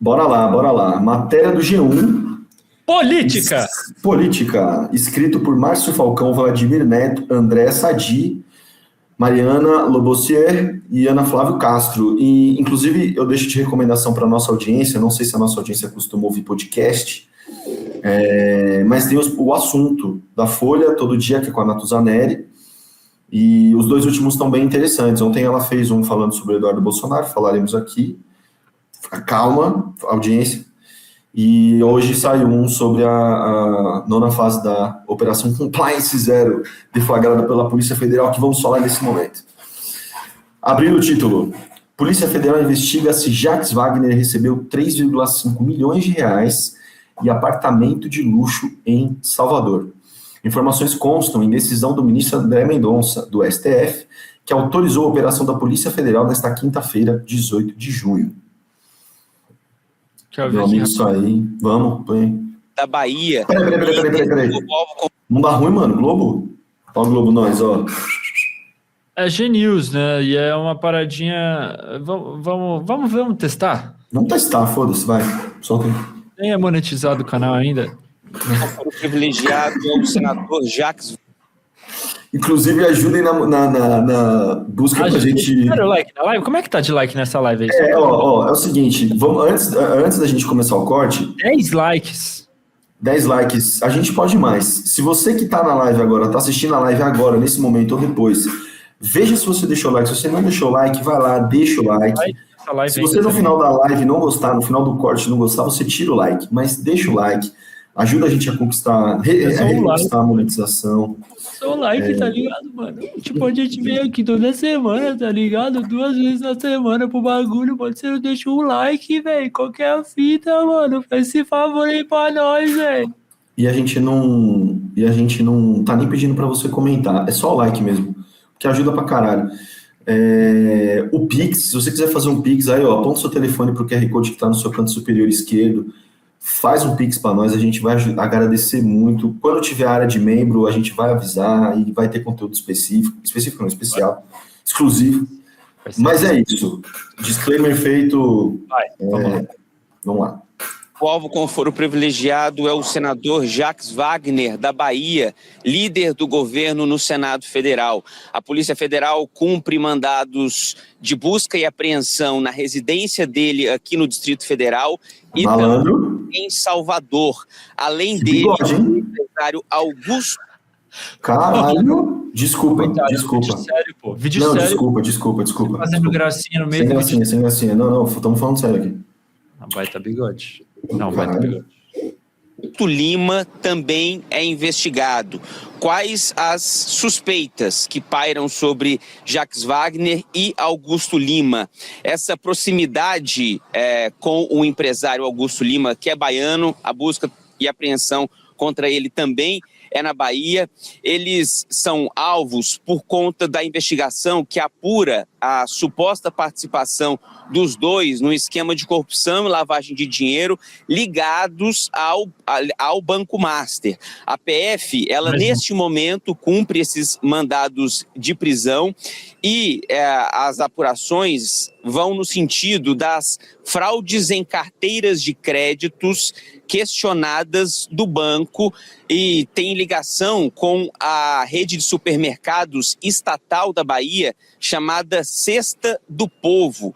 Bora lá, bora lá. Matéria do G1. Política! Política. Escrito por Márcio Falcão, Vladimir Neto, André Sadi, Mariana Lobossier e Ana Flávio Castro. E, inclusive, eu deixo de recomendação para a nossa audiência, não sei se a nossa audiência costuma ouvir podcast, mas tem o assunto da Folha, todo dia, que é com a Natuzaneri, e os dois últimos estão bem interessantes. Ontem ela fez um falando sobre o Eduardo Bolsonaro, falaremos aqui. Calma, audiência. E hoje saiu um sobre a nona fase da Operação Compliance Zero, deflagrada pela Polícia Federal, que vamos falar nesse momento. Abrindo o título. Polícia Federal investiga se Jacques Wagner recebeu 3,5 milhões de reais e apartamento de luxo em Salvador. Informações constam em decisão do ministro André Mendonça, do STF, que autorizou a operação da Polícia Federal nesta quinta-feira, 18 de junho. Meu amigo, isso aí. Vamos, põe. Da Bahia. Peraí. Não dá ruim, mano? Globo? Ó o Globo nós, ó. É G-News, né? E é uma paradinha... Vamos testar? Vamos testar, foda-se, vai. Solta aí. Nem é monetizado o canal ainda. O privilegiado é o senador Jacques. Inclusive, ajudem na busca pra gente... Cara, o like na live? Como é que tá de like nessa live aí? É o seguinte, vamos, antes da gente começar o corte... 10 likes. 10 likes, a gente pode mais. Se você que tá na live agora, tá assistindo a live agora, nesse momento ou depois, veja se você deixou o like. Se você não deixou o like, vai lá, deixa o like. Se você no final da live não gostar, no final do corte não gostar, você tira o like. Mas deixa o like. Ajuda a gente a conquistar, reconquistar a monetização. Só o like, tá ligado, mano? Tipo, a gente vem aqui toda semana, tá ligado? 2 vezes na semana pro bagulho. Pode ser, deixa um like, velho. Qualquer fita, mano. Faz esse favor aí pra nós, velho. E a gente não tá nem pedindo pra você comentar. É só o like mesmo. Que ajuda pra caralho. O Pix, se você quiser fazer um Pix aí, ó, aponta o seu telefone pro QR Code que tá no seu canto superior esquerdo. Faz um Pix para nós, a gente vai agradecer muito. Quando tiver área de membro, a gente vai avisar e vai ter conteúdo específico não, especial, exclusivo. Mas é isso. Disclaimer feito. Vamos lá. O alvo com foro privilegiado é o senador Jacques Wagner, da Bahia, líder do governo no Senado Federal. A Polícia Federal cumpre mandados de busca e apreensão na residência dele aqui no Distrito Federal e também em Salvador. Além dele, o empresário Augusto... Caralho! Desculpa. Vídeo sério, pô. Não, sério. Desculpa. Fazendo gracinha no meio. Sem gracinha. Não, estamos falando sério aqui. Baita bigode. Baita bigode. Augusto Lima também é investigado. Quais as suspeitas que pairam sobre Jacques Wagner e Augusto Lima? Essa proximidade com o empresário Augusto Lima, que é baiano, a busca e apreensão contra ele também é na Bahia. Eles são alvos por conta da investigação que apura a suposta participação dos dois no esquema de corrupção e lavagem de dinheiro ligados ao Banco Master. A PF, neste momento, cumpre esses mandados de prisão e as apurações vão no sentido das fraudes em carteiras de créditos questionadas do banco e tem ligação com a rede de supermercados estatal da Bahia chamada Cesta do Povo.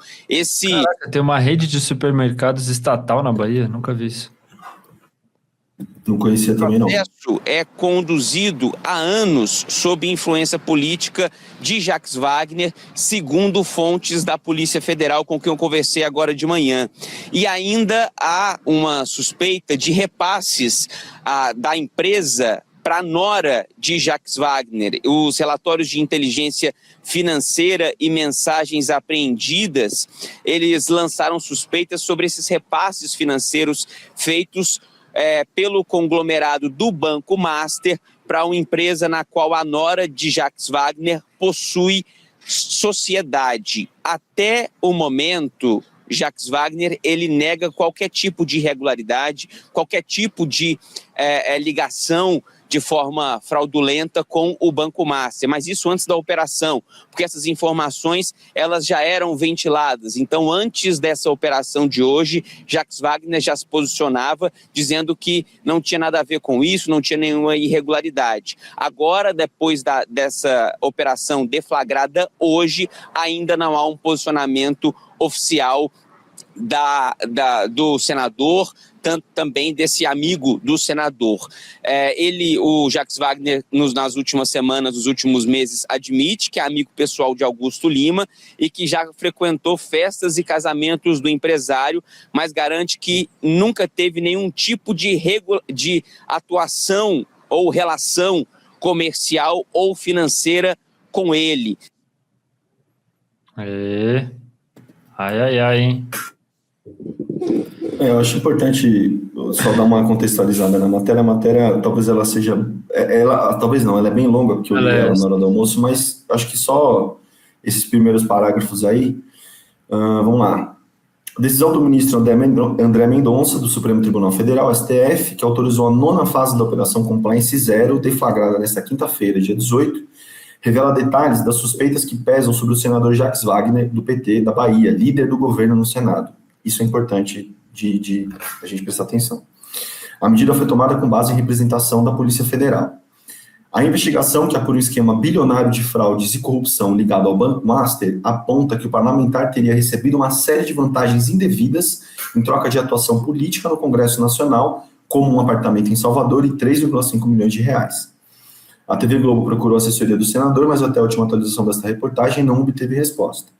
Caraca, tem uma rede de supermercados estatal na Bahia? Nunca vi isso. Não conhecia também, não. O processo é conduzido há anos sob influência política de Jacques Wagner, segundo fontes da Polícia Federal com quem eu conversei agora de manhã. E ainda há uma suspeita de repasses da empresa para a nora de Jacques Wagner. Os relatórios de inteligência financeira e mensagens apreendidas, eles lançaram suspeitas sobre esses repasses financeiros feitos pelo conglomerado do Banco Master para uma empresa na qual a nora de Jacques Wagner possui sociedade. Até o momento, Jacques Wagner, ele nega qualquer tipo de irregularidade, qualquer tipo de ligação de forma fraudulenta com o Banco Master, mas isso antes da operação, porque essas informações elas já eram ventiladas. Então, antes dessa operação de hoje, Jacques Wagner já se posicionava dizendo que não tinha nada a ver com isso, não tinha nenhuma irregularidade. Agora, depois dessa operação deflagrada hoje, ainda não há um posicionamento oficial do senador, tanto também desse amigo do senador. O Jacques Wagner, nas últimas semanas, nos últimos meses, admite que é amigo pessoal de Augusto Lima e que já frequentou festas e casamentos do empresário, mas garante que nunca teve nenhum tipo de atuação ou relação comercial ou financeira com ele. Ai, hein? Eu acho importante só dar uma contextualizada na matéria. A matéria, talvez ela seja... talvez não, ela é bem longa, porque eu li ela na hora do almoço, mas acho que só esses primeiros parágrafos aí. Vamos lá. Decisão do ministro André Mendonça, do Supremo Tribunal Federal, STF, que autorizou a 9ª fase da Operação Compliance Zero, deflagrada nesta quinta-feira, dia 18, revela detalhes das suspeitas que pesam sobre o senador Jacques Wagner, do PT, da Bahia, líder do governo no Senado. Isso é importante de a gente prestar atenção. A medida foi tomada com base em representação da Polícia Federal. A investigação, que apura um esquema bilionário de fraudes e corrupção ligado ao Banco Master, aponta que o parlamentar teria recebido uma série de vantagens indevidas em troca de atuação política no Congresso Nacional, como um apartamento em Salvador e 3,5 milhões de reais. A TV Globo procurou a assessoria do senador, mas até a última atualização desta reportagem não obteve resposta.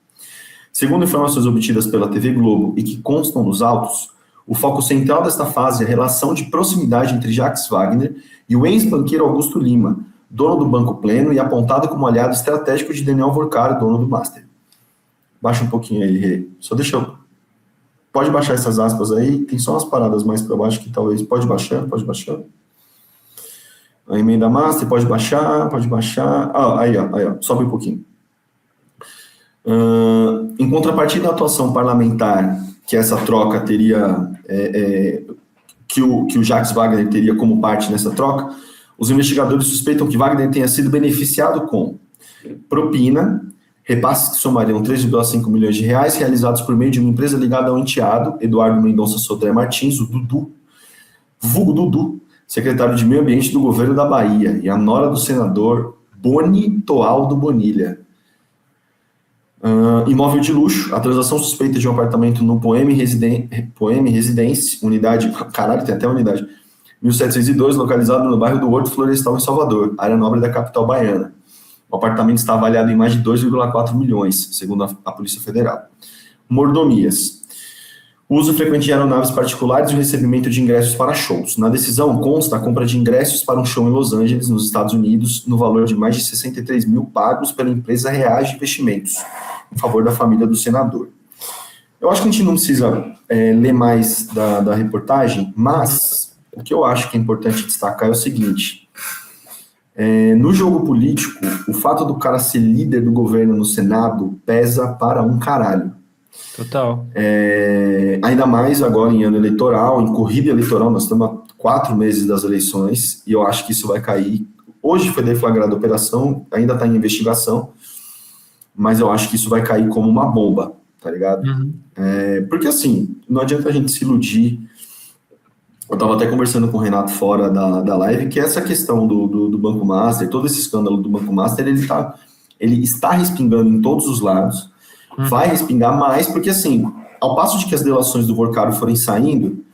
Segundo informações obtidas pela TV Globo e que constam nos autos, o foco central desta fase é a relação de proximidade entre Jacques Wagner e o ex-banqueiro Augusto Lima, dono do Banco Pleno e apontado como aliado estratégico de Daniel Vorcar, dono do Master. Baixa um pouquinho aí, Rê. Só deixa eu... Pode baixar essas aspas aí, tem só umas paradas mais para baixo que talvez... Pode baixar. A emenda Master, pode baixar. Aí, ó, sobe um pouquinho. Em contrapartida da atuação parlamentar, que essa troca teria, que o Jacques Wagner teria como parte nessa troca, os investigadores suspeitam que Wagner tenha sido beneficiado com propina, repasses que somariam 3,5 milhões de reais, realizados por meio de uma empresa ligada ao enteado, Eduardo Mendonça Sodré Martins, o Dudu, vulgo Dudu, secretário de Meio Ambiente do governo da Bahia, e a nora do senador Boni Toaldo Bonilha. Imóvel de luxo, a transação suspeita de um apartamento no Poeme Residência, unidade, caralho, tem até unidade, 1702, localizado no bairro do Horto Florestal, em Salvador, área nobre da capital baiana. O apartamento está avaliado em mais de 2,4 milhões, segundo a Polícia Federal. Mordomias. O uso frequente de aeronaves particulares e o recebimento de ingressos para shows. Na decisão consta a compra de ingressos para um show em Los Angeles, nos Estados Unidos, no valor de mais de 63 mil pagos pela empresa Reage Investimentos, em favor da família do senador. Eu acho que a gente não precisa ler mais da reportagem, mas o que eu acho que é importante destacar é o seguinte: no jogo político, o fato do cara ser líder do governo no Senado pesa para um caralho. Total. Ainda mais agora em ano eleitoral, em corrida eleitoral, nós estamos há 4 meses das eleições, e eu acho que isso vai cair. Hoje foi deflagrada a operação, ainda está em investigação, mas eu acho que isso vai cair como uma bomba, tá ligado? Uhum. Porque assim, não adianta a gente se iludir. Eu estava até conversando com o Renato fora da live, que essa questão do Banco Master, todo esse escândalo do Banco Master, ele está respingando em todos os lados, vai respingar mais, porque assim, ao passo de que as delações do Vorcaro forem saindo,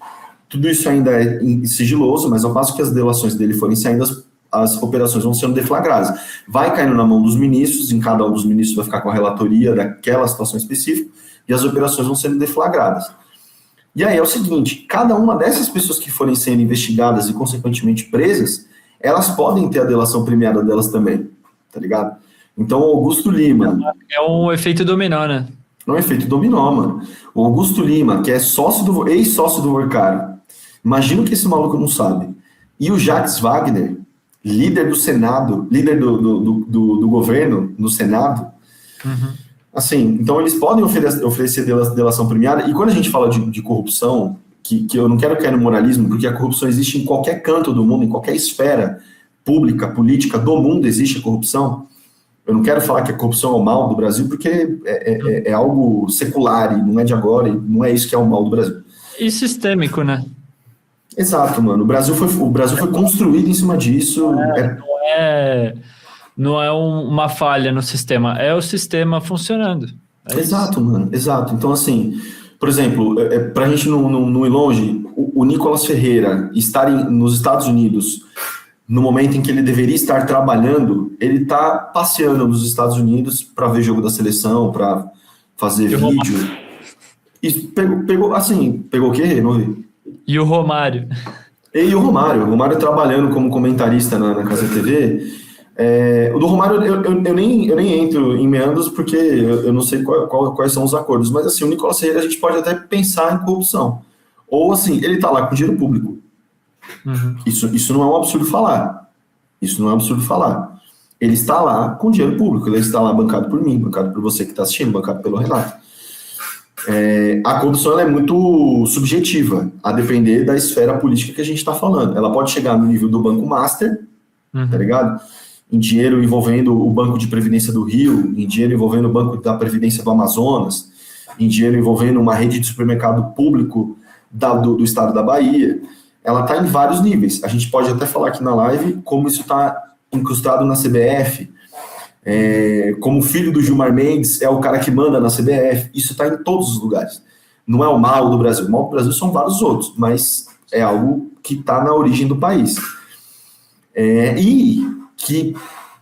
tudo isso ainda é sigiloso, mas ao passo que as delações dele forem saindo, as operações vão sendo deflagradas. Vai caindo na mão dos ministros, em cada um dos ministros vai ficar com a relatoria daquela situação específica, e as operações vão sendo deflagradas. E aí é o seguinte, cada uma dessas pessoas que forem sendo investigadas e consequentemente presas, elas podem ter a delação premiada delas também, tá ligado? Então o Augusto Lima... É um efeito dominó, né? É um efeito dominó, mano. O Augusto Lima, que é ex-sócio do Vorcaro, imagina o que esse maluco não sabe. E o Jacques Wagner, líder do Senado, líder do governo no Senado, assim, então eles podem oferecer delação premiada, e quando a gente fala de corrupção, que eu não quero cair no moralismo, porque a corrupção existe em qualquer canto do mundo, em qualquer esfera pública, política do mundo existe a corrupção. Eu não quero falar que a corrupção é o mal do Brasil, porque é algo secular, e não é de agora, e não é isso que é o mal do Brasil. E sistêmico, né? Exato, mano. O Brasil foi construído em cima disso. Não é uma falha no sistema, é o sistema funcionando. Exato, mano. Exato. Então, assim, por exemplo, pra gente não ir longe, o Nicolas Ferreira estar nos Estados Unidos no momento em que ele deveria estar trabalhando, ele tá passeando nos Estados Unidos para ver jogo da seleção, para fazer vídeo. Isso pegou o quê? Não vi. E o Romário? E o Romário trabalhando como comentarista na Casa TV. O do Romário eu nem entro em meandros porque eu não sei quais são os acordos, mas assim, o Nicolas Ferreira a gente pode até pensar em corrupção. Ou assim, ele tá lá com dinheiro público. Uhum. Isso não é um absurdo falar. Ele está lá com dinheiro público, ele está lá bancado por mim, bancado por você que está assistindo, bancado pelo Renato. A corrupção ela é muito subjetiva, a depender da esfera política que a gente está falando. Ela pode chegar no nível do Banco Master, tá ligado? Em dinheiro envolvendo o Banco de Previdência do Rio, em dinheiro envolvendo o Banco da Previdência do Amazonas, em dinheiro envolvendo uma rede de supermercado público do estado da Bahia. Ela está em vários níveis. A gente pode até falar aqui na live como isso está incrustado na CBF, como o filho do Gilmar Mendes é o cara que manda na CBF. Isso está em todos os lugares. Não é o mal do Brasil. O mal do Brasil são vários outros, mas é algo que está na origem do país. E que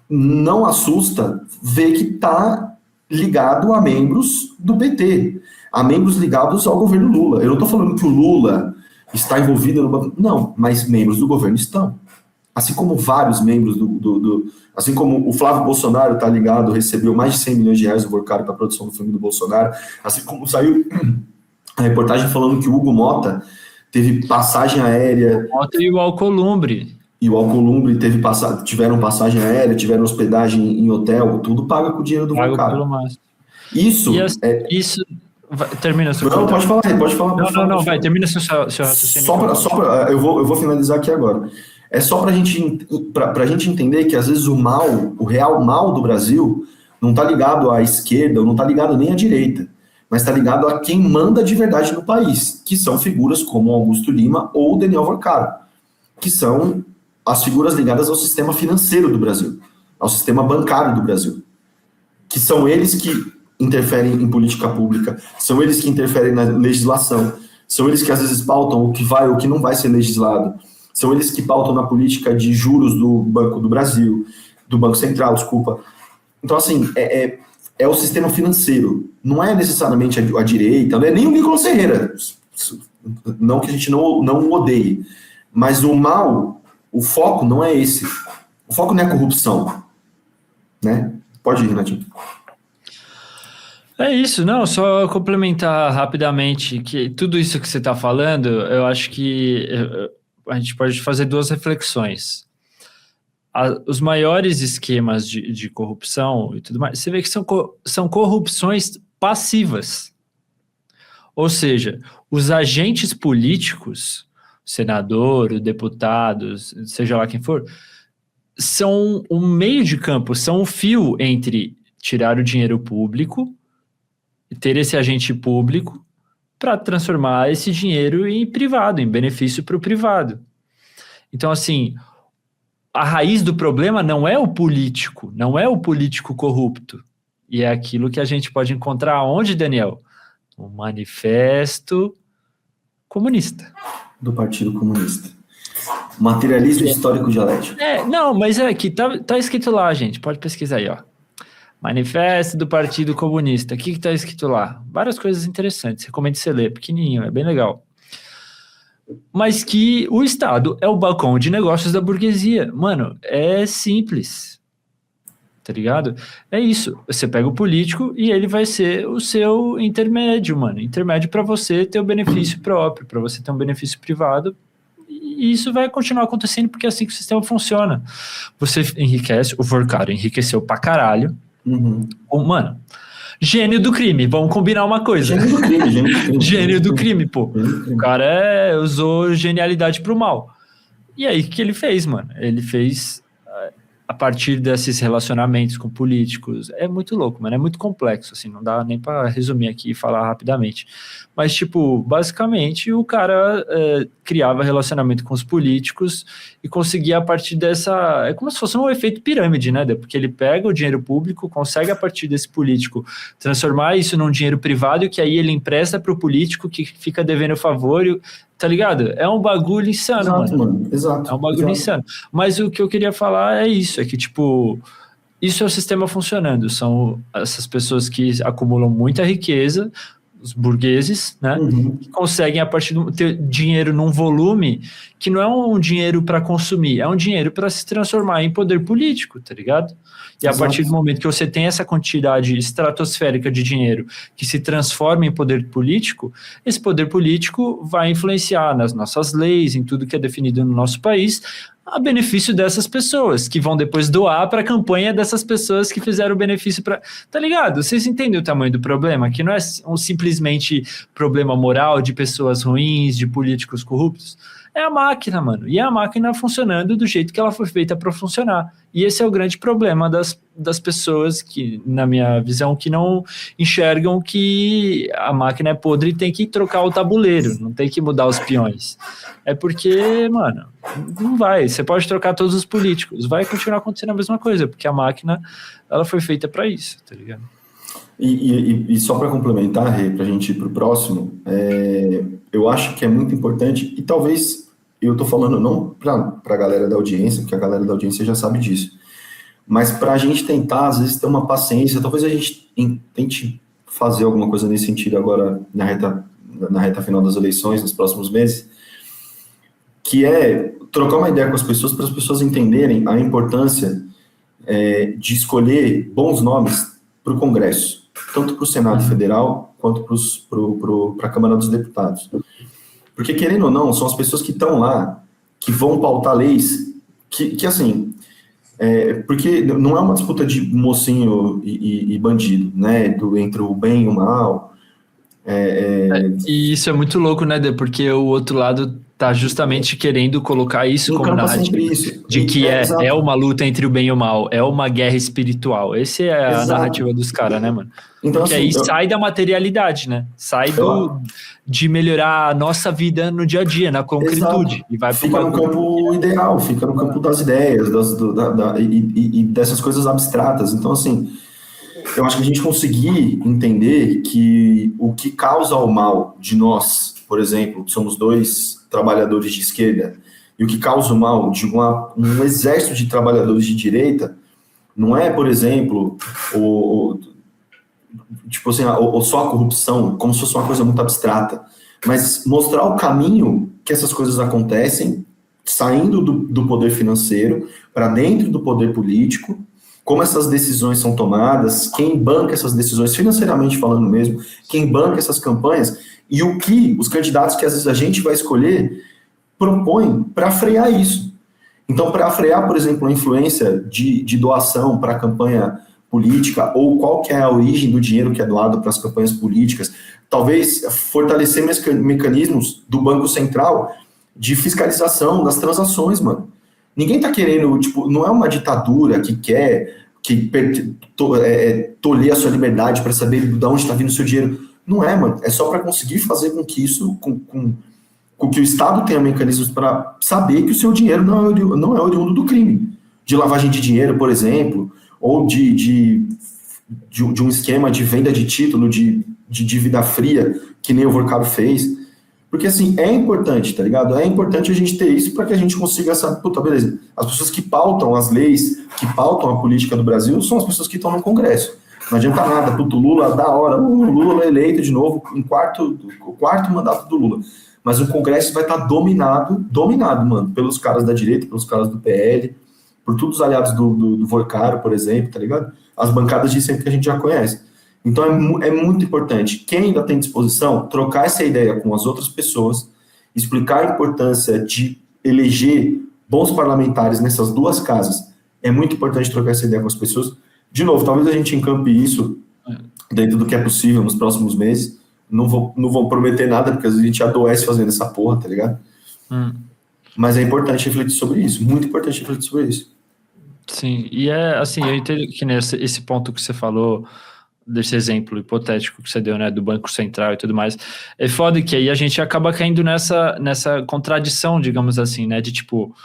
não assusta ver que está ligado a membros do PT, a membros ligados ao governo Lula. Eu não estou falando que o Lula está envolvido no banco. Não, mas membros do governo estão. Assim como vários membros assim como o Flávio Bolsonaro está ligado, recebeu mais de 100 milhões de reais do Workário para a produção do filme do Bolsonaro, assim como saiu a reportagem falando que o Hugo Mota teve passagem aérea. O Mota e o Alcolumbre. E o Alcolumbre tiveram passagem aérea, tiveram hospedagem em hotel, tudo paga com o dinheiro do Workário. Isso termina seu Não, pode falar. Não, vai, termina seu raciocínio. Eu vou finalizar aqui agora. É só pra gente entender que às vezes o real mal do Brasil não está ligado à esquerda, não está ligado nem à direita, mas está ligado a quem manda de verdade no país, que são figuras como Augusto Lima ou Daniel Workário, que são as figuras ligadas ao sistema financeiro do Brasil, ao sistema bancário do Brasil, que são eles que interferem em política pública, são eles que interferem na legislação, são eles que às vezes pautam o que vai ou o que não vai ser legislado, são eles que pautam na política de juros do Banco do Brasil, do Banco Central, desculpa. Então, assim, é o sistema financeiro, não é necessariamente a direita, não é nem o Nicolas Ferreira, não que a gente não odeie, mas o mal, o foco não é esse, o foco não é a corrupção, né? Pode ir, Renatinho. É isso, não, só complementar rapidamente que tudo isso que você está falando, eu acho que a gente pode fazer duas reflexões. Os maiores esquemas de corrupção e tudo mais, você vê que são corrupções passivas. Ou seja, os agentes políticos, o senador, o deputado, seja lá quem for, são um meio de campo, são um fio entre tirar o dinheiro público, ter esse agente público para transformar esse dinheiro em privado, em benefício para o privado. Então, assim, a raiz do problema não é o político corrupto. E é aquilo que a gente pode encontrar onde, Daniel? O Manifesto Comunista. Do Partido Comunista. Materialismo histórico dialético. Não, mas que tá escrito lá, gente. Pode pesquisar aí, ó. Manifesto do Partido Comunista. O que está escrito lá? Várias coisas interessantes. Recomendo você ler. Pequenininho, é bem legal. Mas que o Estado é o balcão de negócios da burguesia. Mano, é simples. Tá ligado? É isso. Você pega o político e ele vai ser o seu intermédio, mano. Intermédio para você ter o benefício próprio, para você ter um benefício privado. E isso vai continuar acontecendo porque é assim que o sistema funciona. Você enriquece, o Workário enriqueceu pra caralho. Uhum. Mano, gênio do crime, vamos combinar uma coisa. Gênio do crime, pô. O cara usou genialidade pro mal. E aí, o que ele fez, mano? Ele fez a partir desses relacionamentos com políticos. É muito louco, mano, é muito complexo, assim, não dá nem para resumir aqui e falar rapidamente. Mas, tipo, basicamente, o cara criava relacionamento com os políticos e conseguia a partir dessa... É como se fosse um efeito pirâmide, né? Porque ele pega o dinheiro público, consegue a partir desse político transformar isso num dinheiro privado, que aí ele empresta para o político que fica devendo favor, tá ligado? É um bagulho insano, Exato, mano. Exato. É um bagulho insano. Mas o que eu queria falar é isso, é que, tipo, isso é o sistema funcionando. São essas pessoas que acumulam muita riqueza, os burgueses, né? Que conseguem, a partir do ter dinheiro num volume que não é um dinheiro para consumir, é um dinheiro para se transformar em poder político, tá ligado? E a partir do momento que você tem essa quantidade estratosférica de dinheiro que se transforma em poder político, esse poder político vai influenciar nas nossas leis, em tudo que é definido no nosso país, a benefício dessas pessoas, que vão depois doar para a campanha dessas pessoas que fizeram o benefício para... Tá ligado? Vocês entendem o tamanho do problema? Que não é simplesmente problema moral de pessoas ruins, de políticos corruptos. É a máquina, mano. E é a máquina funcionando do jeito que ela foi feita para funcionar. E esse é o grande problema das pessoas que, na minha visão, que não enxergam que a máquina é podre e tem que trocar o tabuleiro, não tem que mudar os peões. É porque, mano, não vai. Você pode trocar todos os políticos, vai continuar acontecendo a mesma coisa, porque a máquina, ela foi feita para isso, tá ligado? E só para complementar, Rê, para a gente ir para o próximo, eu acho que é muito importante, e talvez eu estou falando não para a galera da audiência, porque a galera da audiência já sabe disso, mas para a gente tentar, às vezes, ter uma paciência, talvez a gente tente fazer alguma coisa nesse sentido agora na reta final das eleições, nos próximos meses, que é trocar uma ideia com as pessoas, para as pessoas entenderem a importância de escolher bons nomes para o Congresso, tanto para o Senado Federal quanto para a Câmara dos Deputados. Porque, querendo ou não, são as pessoas que estão lá, que vão pautar leis, que assim, porque não é uma disputa de mocinho e bandido, né, entre o bem e o mal. E isso é muito louco, né, porque o outro lado tá justamente querendo colocar isso como narrativa, de que é uma luta entre o bem e o mal, é uma guerra espiritual. Essa é a narrativa dos caras, né, mano? Então, porque assim, aí sai da materialidade, né? Sai de melhorar a nossa vida no dia a dia, na concretude. E vai fica no campo ideal, fica no campo das ideias, e dessas coisas abstratas. Então, assim, eu acho que a gente conseguir entender que o que causa o mal de nós, por exemplo, que somos dois trabalhadores de esquerda, e o que causa o mal de um exército de trabalhadores de direita, não é, por exemplo, só a corrupção, como se fosse uma coisa muito abstrata, mas mostrar o caminho que essas coisas acontecem, saindo do poder financeiro para dentro do poder político, como essas decisões são tomadas, quem banca essas decisões, financeiramente falando mesmo, quem banca essas campanhas, e o que os candidatos que às vezes a gente vai escolher propõem para frear isso. Então, para frear, por exemplo, a influência de doação para a campanha política, ou qual que é a origem do dinheiro que é doado para as campanhas políticas, talvez fortalecer mecanismos do Banco Central de fiscalização das transações, mano. Ninguém tá querendo, não é uma ditadura que quer tolher a sua liberdade para saber de onde está vindo o seu dinheiro. Não é, mano. É só para conseguir fazer com que isso, com que o Estado tenha mecanismos para saber que o seu dinheiro não é oriundo do crime. De lavagem de dinheiro, por exemplo, ou de um esquema de venda de título, de dívida fria, que nem o Vorcaro fez. Porque, assim, é importante, tá ligado? É importante a gente ter isso para que a gente consiga essa... Puta, beleza. As pessoas que pautam as leis, que pautam a política do Brasil, são as pessoas que estão no Congresso. Não adianta nada. Puta, o Lula, da hora. O Lula é eleito de novo em o quarto mandato do Lula. Mas o Congresso vai estar dominado, mano, pelos caras da direita, pelos caras do PL, por todos os aliados do Vorcaro, por exemplo, tá ligado? As bancadas de sempre que a gente já conhece. Então é muito importante, quem ainda tem disposição, trocar essa ideia com as outras pessoas, explicar a importância de eleger bons parlamentares nessas duas casas. É muito importante trocar essa ideia com as pessoas. De novo, talvez a gente encampe isso dentro do que é possível nos próximos meses. Não vou prometer nada, porque às vezes a gente adoece fazendo essa porra, tá ligado? Mas é importante refletir sobre isso, muito importante refletir sobre isso. Sim, e assim, eu entendo que esse ponto que você falou, desse exemplo hipotético que você deu, né, do Banco Central e tudo mais, é foda que aí a gente acaba caindo nessa contradição, digamos assim, né, de tipo,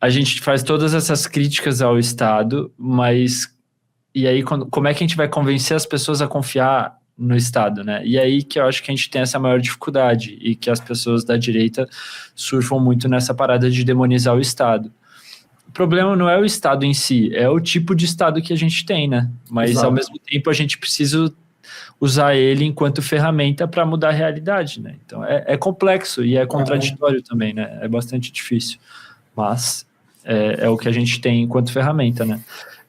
a gente faz todas essas críticas ao Estado, mas e aí como é que a gente vai convencer as pessoas a confiar no Estado, né? E aí que eu acho que a gente tem essa maior dificuldade e que as pessoas da direita surfam muito nessa parada de demonizar o Estado. O problema não é o Estado em si, é o tipo de Estado que a gente tem, né? Mas Exato. ao mesmo tempo a gente precisa usar ele enquanto ferramenta para mudar a realidade, né? Então é complexo e é contraditório também, né? É bastante difícil, mas é o que a gente tem enquanto ferramenta, né?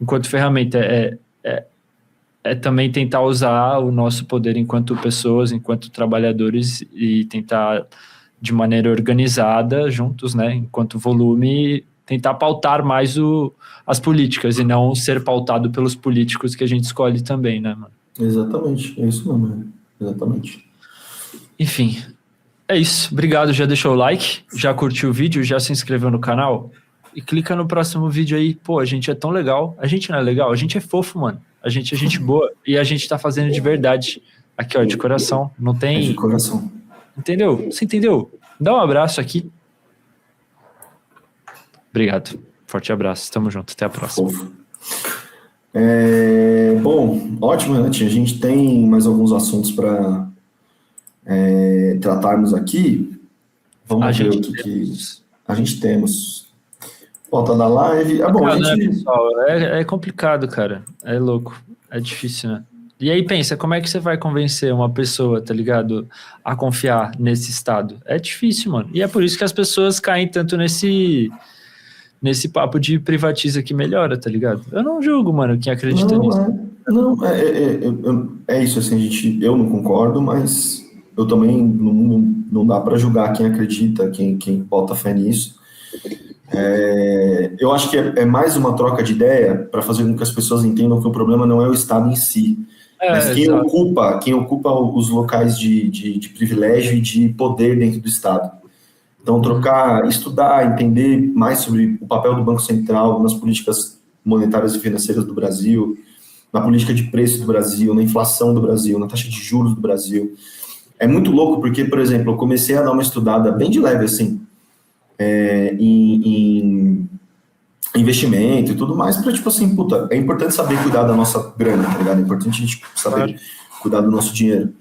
Enquanto ferramenta é também tentar usar o nosso poder enquanto pessoas, enquanto trabalhadores e tentar de maneira organizada, juntos, né? Enquanto volume, tentar pautar mais as políticas e não ser pautado pelos políticos que a gente escolhe também, né, mano? Exatamente, é isso mesmo, exatamente. Enfim, é isso. Obrigado, já deixou o like, já curtiu o vídeo, já se inscreveu no canal e clica no próximo vídeo aí. Pô, a gente é tão legal. A gente não é legal? A gente é fofo, mano. A gente é gente boa e a gente tá fazendo de verdade. Aqui, ó, de coração. Não tem... É de coração. Entendeu? Você entendeu? Dá um abraço aqui. Obrigado. Forte abraço. Tamo junto. Até a próxima. Fofo. Bom, ótimo, Renatinho. A gente tem mais alguns assuntos para tratarmos aqui. Vamos ver o que a gente temos. Volta da live. Bom, a gente... pessoal, é complicado, cara. É louco. É difícil, né? E aí pensa, como é que você vai convencer uma pessoa, tá ligado, a confiar nesse Estado? É difícil, mano. E é por isso que as pessoas caem tanto nesse papo de privatiza que melhora, tá ligado? Eu não julgo, mano, quem acredita nisso. É isso, assim, eu não concordo, mas eu também não dá para julgar quem acredita, quem bota fé nisso. Eu acho que é mais uma troca de ideia para fazer com que as pessoas entendam que o problema não é o Estado em si, mas quem ocupa os locais de privilégio e de poder dentro do Estado. Então, estudar, entender mais sobre o papel do Banco Central nas políticas monetárias e financeiras do Brasil, na política de preço do Brasil, na inflação do Brasil, na taxa de juros do Brasil. É muito louco porque, por exemplo, eu comecei a dar uma estudada bem de leve, assim, em investimento e tudo mais, para, tipo assim, puta, é importante saber cuidar da nossa grana, tá ligado? É importante a gente saber cuidar do nosso dinheiro.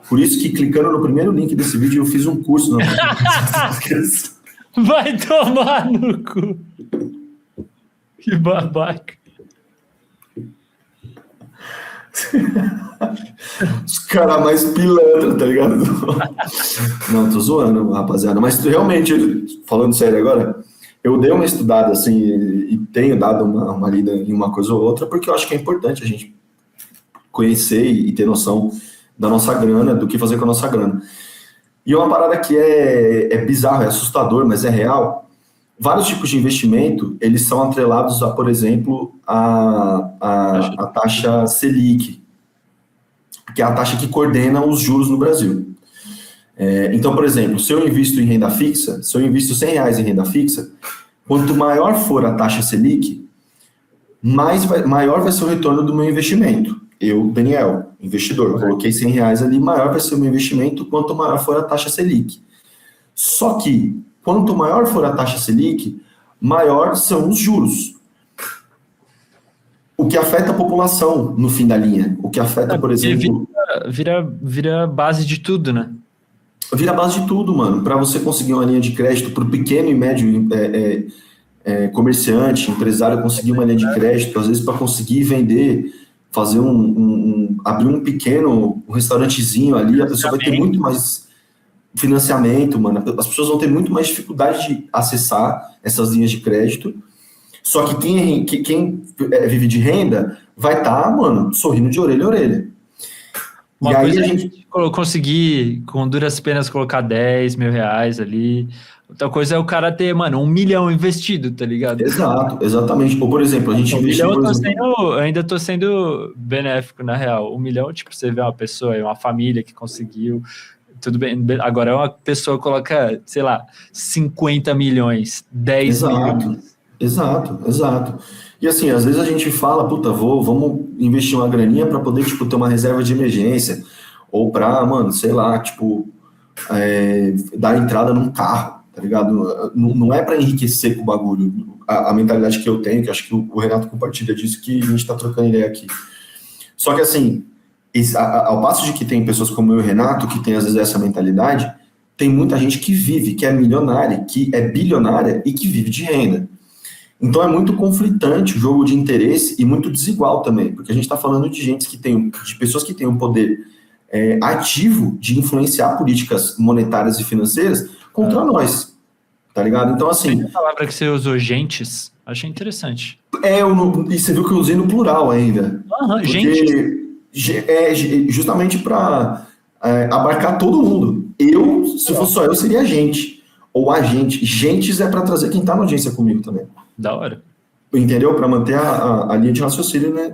Por isso que, clicando no primeiro link desse vídeo, eu fiz um curso. Vai tomar no cu. Que babaca. Os caras mais pilantra, tá ligado? Não, tô zoando, rapaziada. Mas realmente, falando sério agora, eu dei uma estudada, assim, e tenho dado uma lida em uma coisa ou outra, porque eu acho que é importante a gente conhecer e ter noção da nossa grana, do que fazer com a nossa grana. E uma parada que é bizarro, é assustador, mas é real. Vários tipos de investimento, eles são atrelados a, por exemplo, a taxa Selic, que é a taxa que coordena os juros no Brasil. Então, por exemplo, se eu invisto em renda fixa, se eu invisto R$100 em renda fixa, quanto maior for a taxa Selic, maior vai ser o retorno do meu investimento. Eu, Daniel, investidor, coloquei R$100 ali, maior vai ser o meu investimento quanto maior for a taxa Selic. Só que, quanto maior for a taxa Selic, maior são os juros. O que afeta a população no fim da linha. O que afeta, por exemplo... Vira base de tudo, né? Vira base de tudo, mano. Para você conseguir uma linha de crédito para o pequeno e médio comerciante, empresário conseguir uma linha de crédito, às vezes para conseguir vender, fazer abrir um pequeno restaurantezinho ali, a pessoa vai ter muito mais financiamento, mano. As pessoas vão ter muito mais dificuldade de acessar essas linhas de crédito. Só que quem vive de renda vai estar, mano, sorrindo de orelha a orelha. Uma coisa a gente conseguir, com duras penas, colocar 10 mil reais ali. Outra coisa é o cara ter, mano, 1 milhão investido, tá ligado? Exato, exatamente. Ou, por exemplo, a gente investiu... Eu ainda tô sendo benéfico, na real. 1 milhão, tipo, você vê uma pessoa, uma família que conseguiu... Tudo bem, agora uma pessoa coloca, sei lá, 50 milhões, 10 milhões. Exato, exato. E assim, às vezes a gente fala, puta, vamos investir uma graninha para poder, tipo, ter uma reserva de emergência, ou para, mano, sei lá, tipo, dar entrada num carro, tá ligado? Não é para enriquecer com o bagulho. A mentalidade que eu tenho, que acho que o Renato compartilha disso, que a gente tá trocando ideia aqui. Só que assim, ao passo de que tem pessoas como eu e o Renato, que tem às vezes essa mentalidade, tem muita gente que vive, que é milionária, que é bilionária e que vive de renda. Então é muito conflitante o jogo de interesse e muito desigual também, porque a gente está falando de de pessoas que têm um poder ativo de influenciar políticas monetárias e financeiras contra nós, tá ligado? Então assim... A palavra que você usou, gentes, achei interessante. E você viu que eu usei no plural ainda. Gente. Justamente para abarcar todo mundo. Se fosse só eu, seria gente. Ou agente. Gentes é para trazer quem está na audiência comigo também. Da hora. Entendeu? Para manter a linha de raciocínio, né,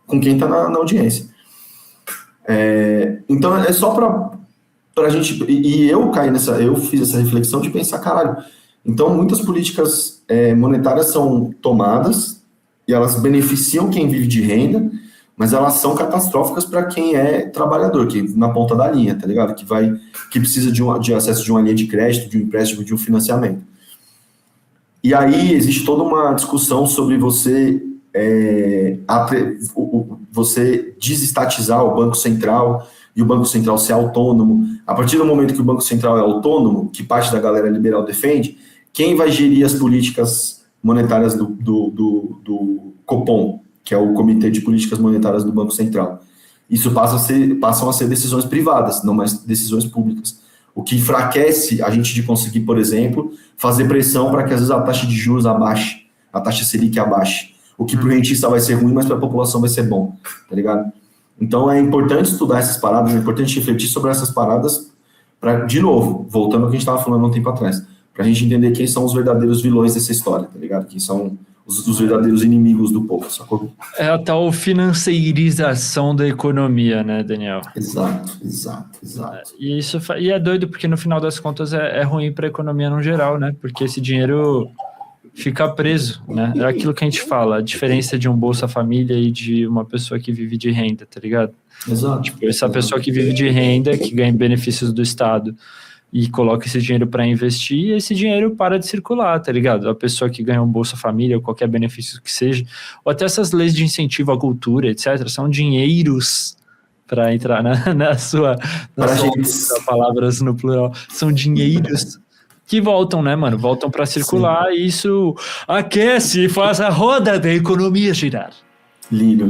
com quem está na audiência. Então é só para a gente... E eu caí eu fiz essa reflexão de pensar, caralho, então muitas políticas monetárias são tomadas e elas beneficiam quem vive de renda, mas elas são catastróficas para quem é trabalhador, que na ponta da linha, tá ligado? Que precisa de acesso de uma linha de crédito, de um empréstimo, de um financiamento. E aí existe toda uma discussão sobre você desestatizar o Banco Central e o Banco Central ser autônomo. A partir do momento que o Banco Central é autônomo, que parte da galera liberal defende, quem vai gerir as políticas monetárias do Copom, que é o Comitê de Políticas Monetárias do Banco Central? Isso passam a ser decisões privadas, não mais decisões públicas. O que enfraquece a gente de conseguir, por exemplo, fazer pressão para que às vezes a taxa de juros abaixe, a taxa Selic abaixe. O que para o rentista vai ser ruim, mas para a população vai ser bom, tá ligado? Então é importante estudar essas paradas, é importante refletir sobre essas paradas, para, de novo, voltando ao que a gente estava falando um tempo atrás, para a gente entender quem são os verdadeiros vilões dessa história, tá ligado? Quem são os verdadeiros inimigos do povo, sacou? É a tal financeirização da economia, né, Daniel? Exato. E é doido porque no final das contas é ruim para a economia no geral, né? Porque esse dinheiro fica preso, né? É aquilo que a gente fala, a diferença de um Bolsa Família e de uma pessoa que vive de renda, tá ligado? Exato. Tipo, essa pessoa que vive de renda, que ganha benefícios do Estado e coloca esse dinheiro para investir, esse dinheiro para de circular, tá ligado? A pessoa que ganha um Bolsa Família ou qualquer benefício que seja, ou até essas leis de incentivo à cultura, etc., são dinheiros, para entrar na sua palavras no plural, são dinheiros que voltam, né, mano? Voltam para circular. Sim. E isso aquece e faz a roda da economia girar. Lindo.